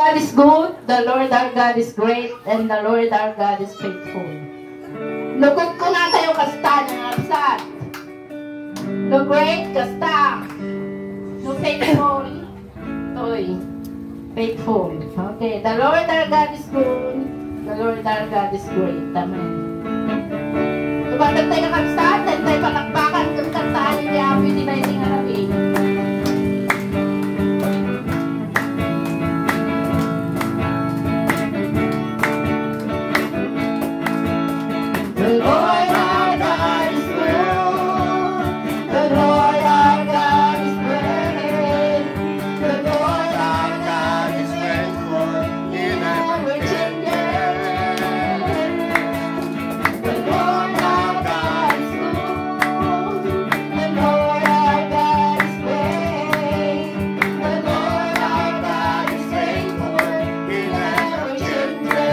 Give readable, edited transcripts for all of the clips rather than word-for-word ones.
God is good, the Lord our God is great, and the Lord our God is faithful. Lugod ko na tayo kasta ng absat. No great kasta. No faithful. Toy. Faithful. Okay, the Lord our God is good, the Lord our God is great. Amen. Tumatag tayo ng absat, and tayo palakpakan kung kantaan niya, pwede na yung harapin. The Lord our God is good. The Lord our God is great. The Lord our God is faithful. He never changes. The Lord our God is good. The Lord our God is great. The Lord our God is faithful. He never changes.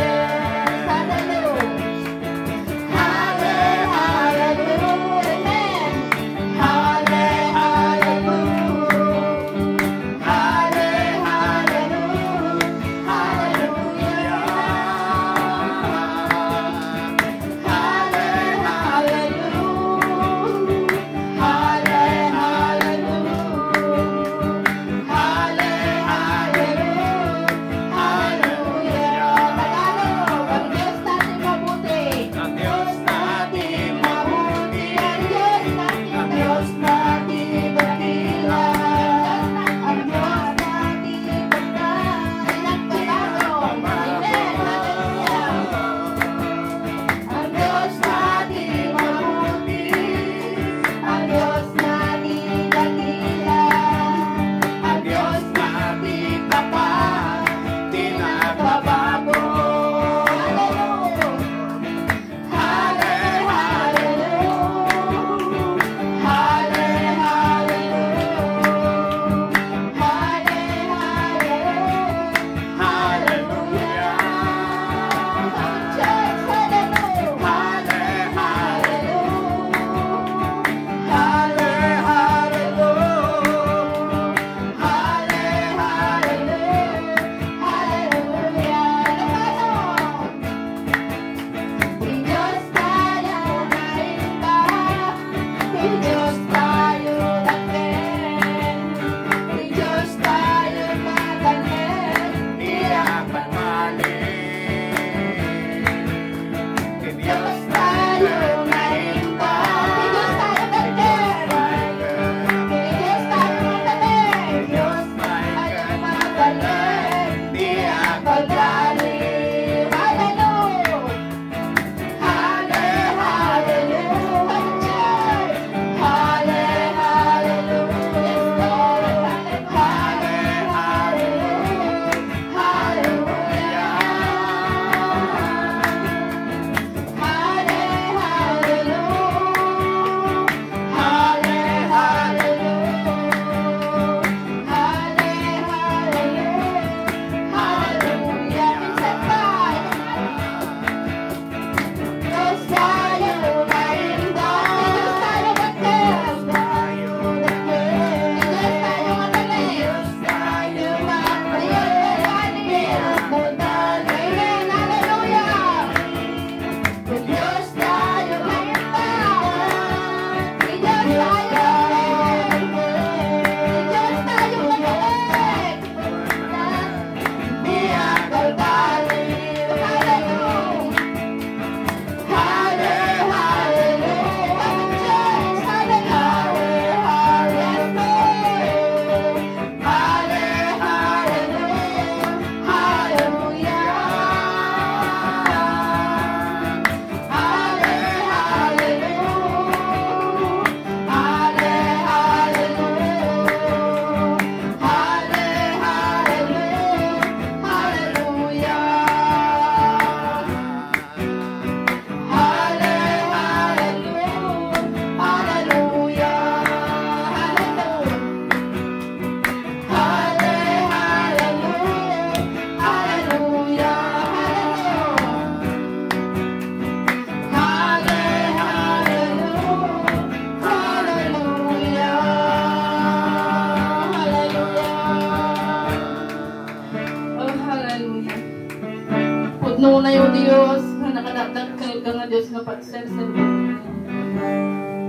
Pudno na yung Diyos, na nakadagdag ka nga Diyos na pagsasal.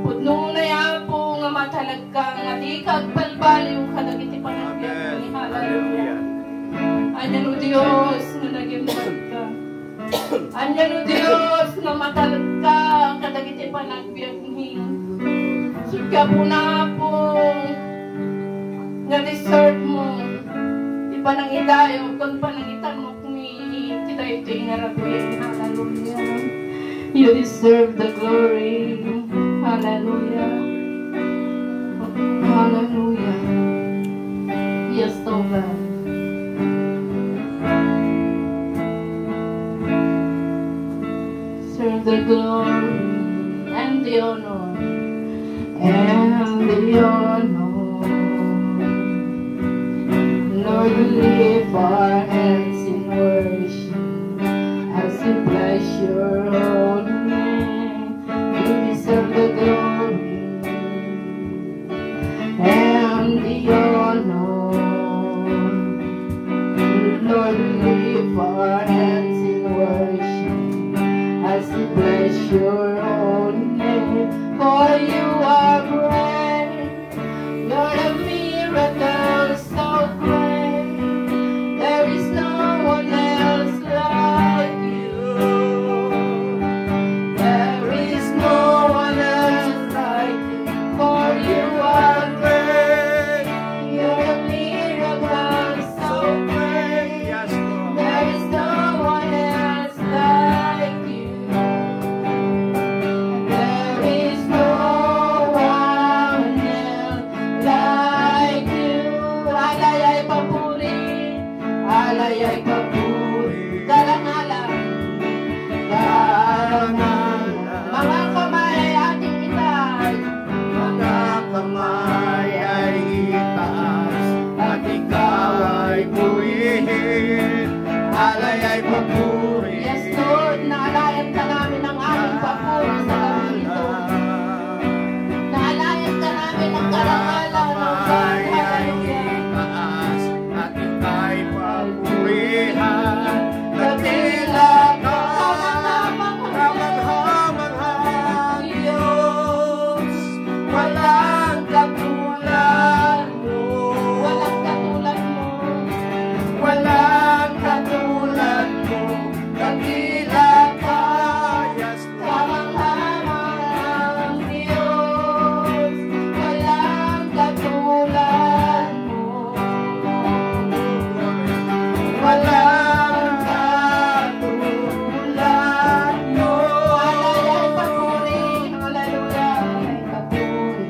Pudno na yan po nga matalag ka, nga di kagbalbali yung kadagiti panagbiyak ni hallelujah. Anyan o Diyos, na nagimbat ka. Anyan o Diyos, na matalag ka, kadagiti panagbiyak ni. Sudka po na po, nga deserve mo. Di pa nang idayo, kung pa nang itanok ni, kita ito inarabuyan. Hallelujah. You deserve the glory. Hallelujah. Hallelujah. Yes, oh God. Serve the glory and the honor and the honor. Lord, we lift our hands in worship as we bless your holy name. You deserve the glory and the honor. Lord, we lift our hands in worship as we bless your holy name. For you are great, you're a miracle so great. There is no one else like you. There is no one else like you. For you are great, you're a miracle so great. There is no one else like you. There is no one else like you. Alay ay papuri, alay ay papuri, dalang-alang, dalang-alang. Mga kamay ating itaas, Mga kamay ay itaas at ikaw ay purihin. Alay ay papuri. yes Lord, naalayan ka namin ng aming papuri sa gabi ito. Naalayan ka namin ng karangalan ng God. Hallelujah. Itaas at ika'y papurihan. Dakila ka, kamangha-manghang Diyos. Walang katulad mo. Walang katulad mo. Walang katulad mo. Dakila ka, yes, Lord. Kamangha-manghang Diyos, walang katulad mo. Walang katulad mo. Alay ay papuri, hallelujah, alay ay papuri.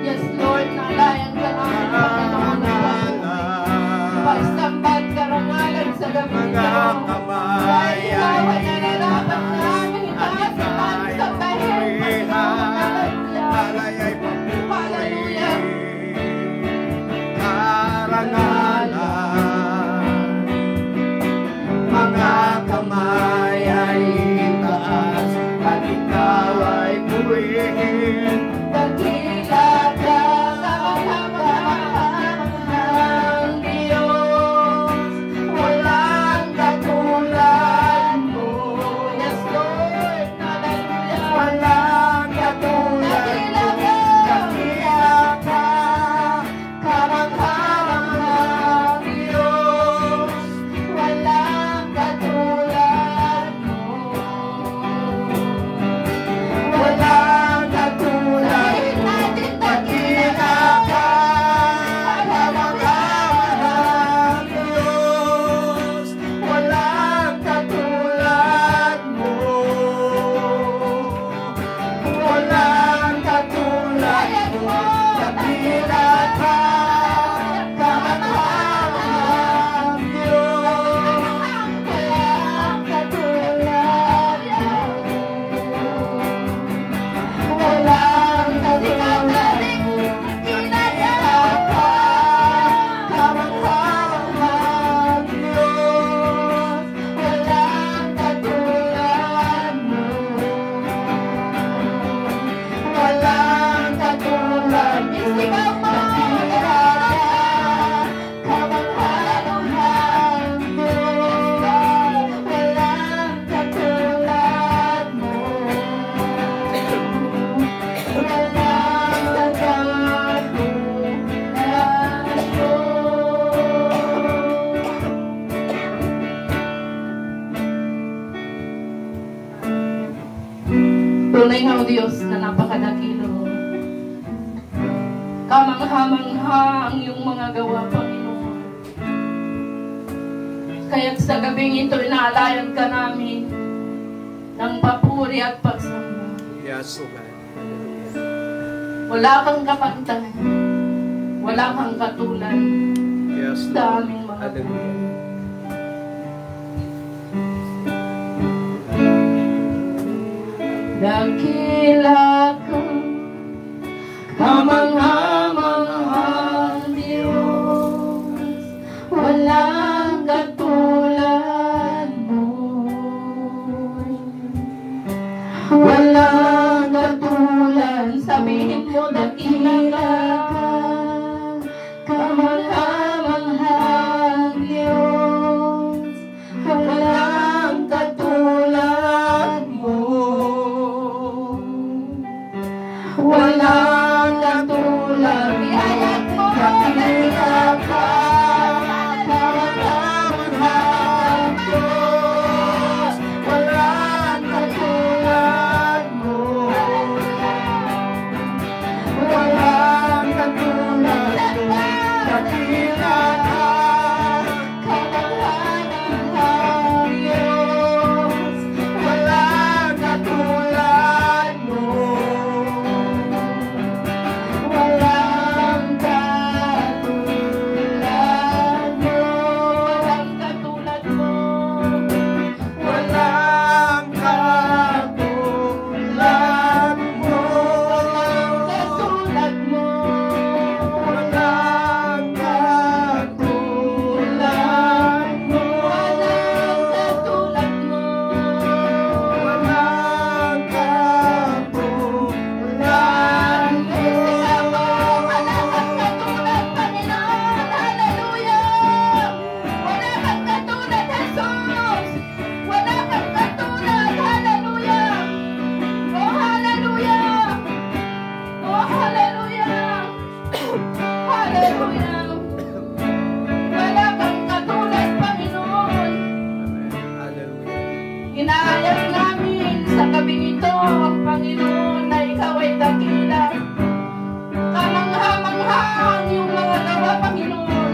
Yes Lord, naalayan ka namin, Panginoon, pagsambat karangalan sa gabi Mga ito. kamay Dahil ikaw ay ay nararapat namin, itaas at pagsabahin, Panginoon, hallelujah. alay ay papuri. Hallelujah. Karangalan. Mga kamay ay itaas at ikaw ay purihin. Dakila ka, kamangha-manghang Diyos, walang Tunay nga o Diyos na napakadakilo. Kamangha-mangha ang iyong mga gawa, Panginoon. Kaya't sa gabing ito, inaalayan ka namin ng papuri at pagsamba. Yes, O God. Wala kang kapantay. Wala kang katulad. Yes, Sa aming mga Hallelujah. buhay. Dakila kang kamangha-manghang Diyos, walang katulad mo. Walang katulad, sabihin mo, dakila ka, kamangha-manghang Diyos, walang katulad mo. Walang katulad, biyayat mo, dakila ka, kamangha-manghang Diyos, walang katulad mo. Walang katulad mo, dakila ka, kamangha-manghang Diyos, walang katulad mo. Walang katulad mo, walang katulad mo, Walang katulad mo. katulad mo, Walang katulad mo. walang katulad mo, Walang katulad mo. wala kang katulad, Panginoon, hallelujah! Wala kang katulad, Jesus! Wala kang katulad, hallelujah! Oh, hallelujah! Oh, hallelujah! Hallelujah! Wala kang katulad, Panginoon! Hallelujah. Inaayat namin sa gabing ito, Panginoon, na ikaw ay dakila. Kamangha-mangha ang iyong mga gawa, Panginoon.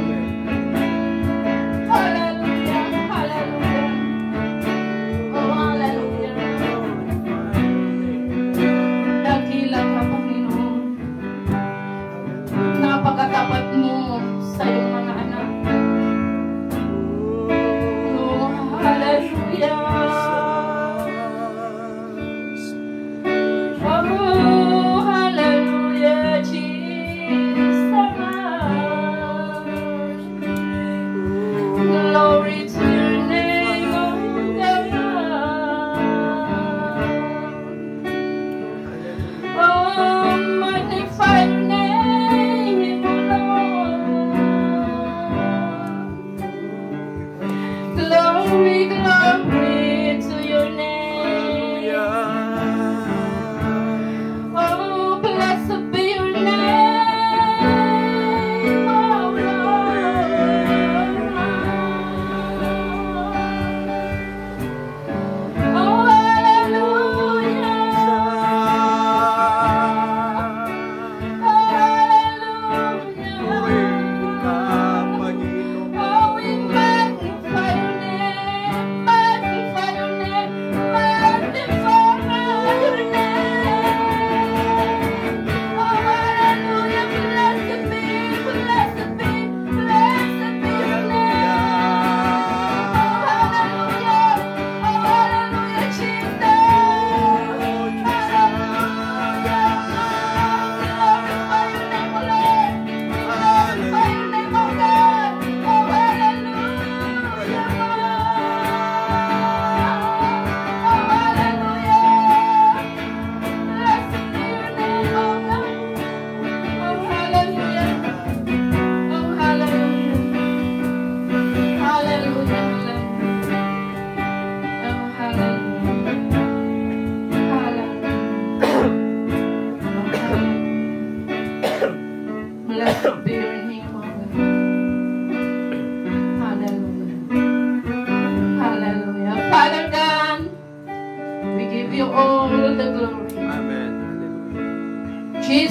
Hallelujah! Hallelujah! Oh, hallelujah! Dakila ka, Panginoon. Napakatapat mo sa iyong mga anak. Oh, hallelujah! Oh, hallelujah, Jesus. Glory to your name, oh God. Oh, magnify your name, oh Lord. Glory, glory to your name. Oh, blessed be your name, oh Lord. Oh, hallelujah. Hallelujah. Oh, we magnify your name.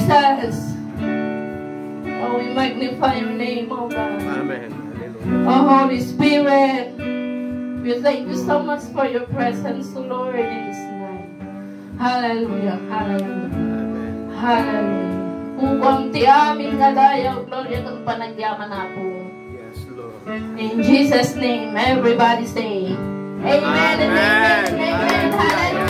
Jesus. Oh, we magnify your name, oh God. Amen. Hallelujah. Oh, Holy Spirit, we thank you so much for your presence, Lord, in this night. Hallelujah, hallelujah, Amen. hallelujah. Kung ti amin nga dayaw, gloria kang panagyaman na po. Yes, Lord. In Jesus' name, everybody say, Amen and amen, amen, hallelujah.